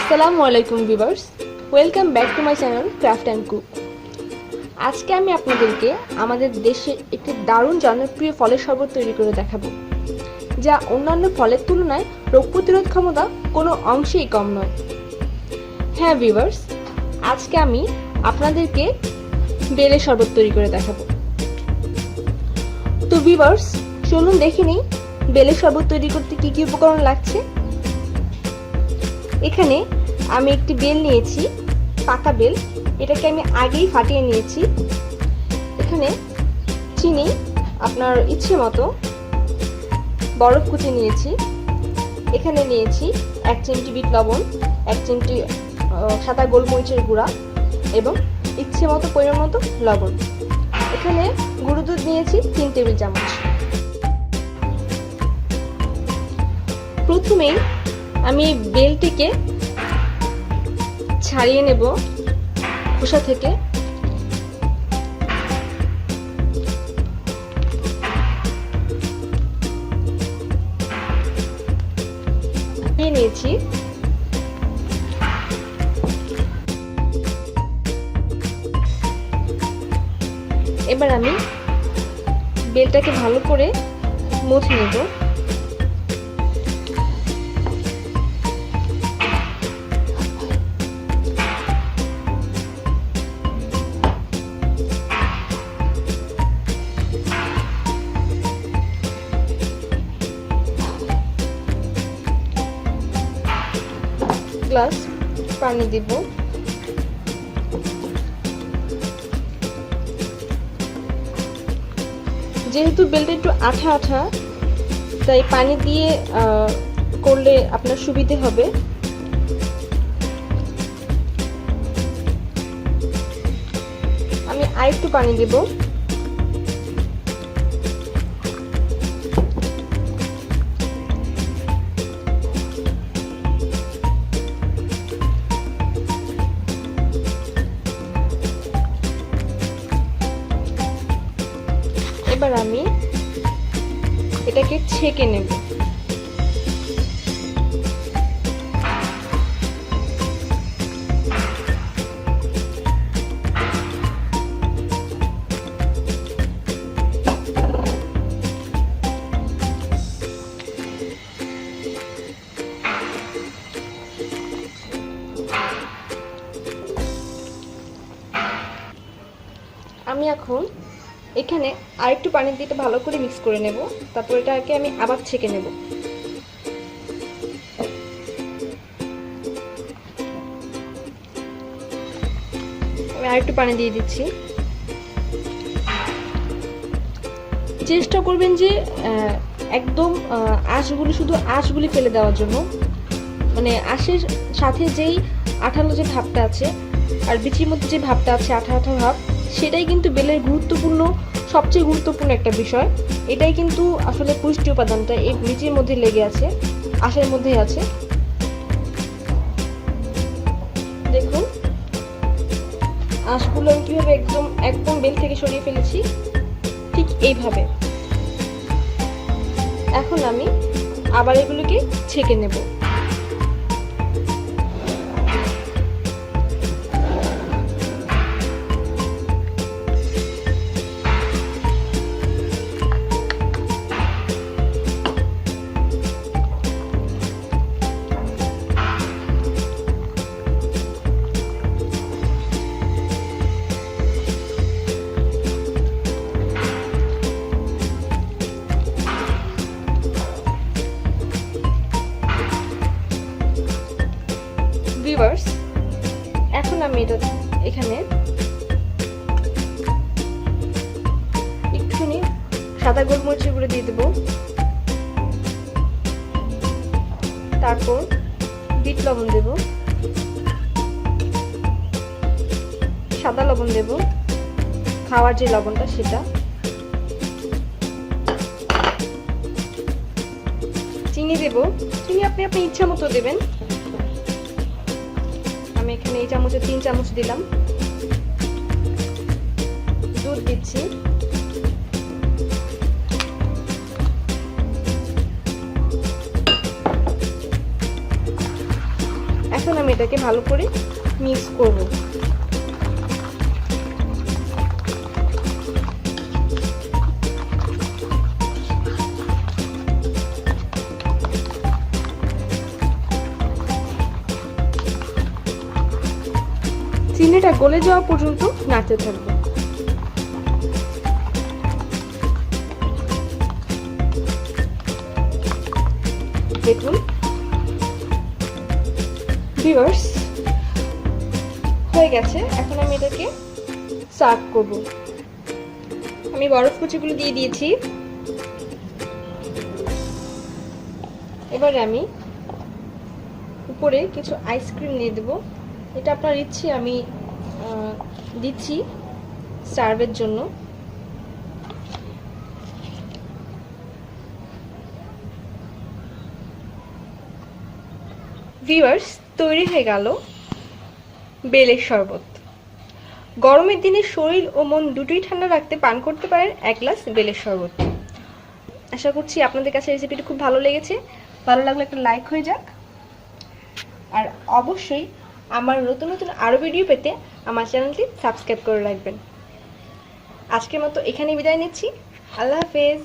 আসসালামু আলাইকুম viewers, welcome back to my channel craft and cook. আজকে আমি আপনাদেরকে আমাদের দেশে একটি দারুণ জনপ্রিয় ফলের শরবত তৈরি করে দেখাবো, যা অন্যান্য ফলের তুলনায় রোগ প্রতিরোধ ক্ষমতা কোনো অংশেই কম নয়। হ্যাঁ ভিউয়ার্স, আজকে আমি আপনাদেরকে বেলের শরবত তৈরি করে দেখাবো। তো ভিউয়ার্স, চলুন দেখে নিই বেলের শরবত তৈরি করতে কি কি উপকরণ লাগছে। এখানে আমি একটি বেল নিয়েছি, পাকা বেল, এটাকে আমি আগেই ফাটিয়ে নিয়েছি। এখানে চিনি আপনার ইচ্ছে মতো, বরফ কুচি নিয়েছি। এখানে নিয়েছি 1 চিমটি বিট লবণ, 1 চিমটি সাদা গোলমরিচের গুঁড়া এবং ইচ্ছে মতো পরিমাণ মতো লবণ। এখানে গুঁড়ো দুধ নিয়েছি 3 টেবিল চামচ। প্রথমেই আমি বেলটিকে ছাড়িয়ে নেব খোসা থেকে। নিয়ে নিয়েছি। এবার আমি বেলটাকে ভালো করে মুছে নেব। গ্লাস পানি দিব। যেহেতু বেলটা একটু আঠা আঠা, তাই পানি দিয়ে করলে আপনার সুবিধে হবে। আমি আরেকটু পানি দেব। এবার আমি এটাকে ছেঁকে নেব। আমি এখন এখানে আরেকটু পানি দিয়ে ভালো করে মিক্স করে নেব। তারপর এটাকে আমি আবার ছেঁকে নেব। আমি আরেকটু পানি দিয়ে দিচ্ছি। চেষ্টা করবেন যে একদম আঁশগুলি, শুধু আঁশগুলি ফেলে দেওয়ার জন্য। মানে আঁশের সাথে যেই আঠালো যে ভাবটা আছে আর বিচির মধ্যে যে ভাবটা আছে, আঠা আঠা ভাব, সেটাই কিন্তু বেলের সবচেয়ে গুরুত্বপূর্ণ একটা বিষয়। এটাই কিন্তু আসলে পুষ্টি উপাদানটা এই বিচির মধ্যে লেগে আছে, আঁশের মধ্যেই আছে। দেখুন আঁশগুলো আমি কিভাবে একদম বেল থেকে সরিয়ে ফেলেছি, ঠিক এইভাবে। এখন আমি আবার এগুলোকে ছেঁকে নেব। ভিউয়ার্স, এখন আমি এখানে একটুখানি সাদা গোলমরিচের গুঁড়ো দিয়ে দেবো। তারপর বিট লবণ দেব, সাদা লবণ দেব, খাওয়ার যে লবণটা সেটা, চিনি দেব। চিনি আপনি ইচ্ছা মতো দেবেন। আমি এখানে এই চামচে 3 চামচ দিলাম। দুধ দিচ্ছি। এখন আমি এটাকে ভালো করে মিক্স করব। চিনিটা গলে যাওয়া পর্যন্ত নাড়তে থাকবো। দেখুন ভিউয়ার্স, হয়ে গেছে। এখন আমি এটাকে সার্ভ করব। আমি বরফ কুচিগুলো দিয়ে দিয়েছি। এবারে আমি উপরে কিছু আইসক্রিম দিয়ে দেবো। এটা আপনার ইচ্ছে, আমি দিচ্ছি সার্ভের জন্য। ভিউয়ার্স, তৈরি হয়ে গেল বেলের শরবত। গরমের দিনে শরীর ও মন দুটোই ঠান্ডা রাখতে পান করতে পারেন 1 গ্লাস বেলের শরবত। আশা করছি আপনাদের কাছে রেসিপিটি খুব ভালো লেগেছে। ভালো লাগলে একটা লাইক হয়ে যাক, আর অবশ্যই আমার নতুন নতুন আরও ভিডিও পেতে আমার চ্যানেলটি সাবস্ক্রাইব করে রাখবেন। আজকের মতো এখানেই বিদায় নিচ্ছি। আল্লাহ হাফেজ।